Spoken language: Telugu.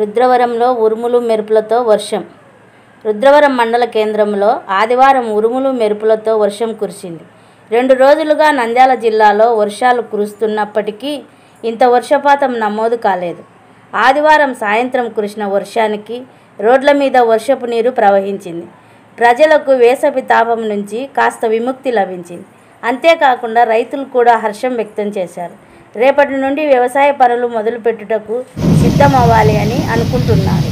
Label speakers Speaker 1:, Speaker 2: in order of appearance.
Speaker 1: రుద్రవరంలో ఉరుములు మెరుపులతో వర్షం. రుద్రవరం మండల కేంద్రంలో ఆదివారం ఉరుములు మెరుపులతో వర్షం కురిసింది. 2 రోజులుగా నంద్యాల జిల్లాలో వర్షాలు కురుస్తున్నప్పటికీ ఇంత వర్షపాతం నమోదు కాలేదు. ఆదివారం సాయంత్రం కురిసిన వర్షానికి రోడ్ల మీద వర్షపు నీరు ప్రవహించింది. ప్రజలకు వేసవి తాపం నుంచి కాస్త విముక్తి లభించింది. అంతేకాకుండా రైతులు కూడా హర్షం వ్యక్తం చేశారు. రేపటి నుండి వ్యవసాయ పనులు మొదలుపెట్టుటకు సిద్ధమవ్వాలి అని అనుకుంటున్నారు.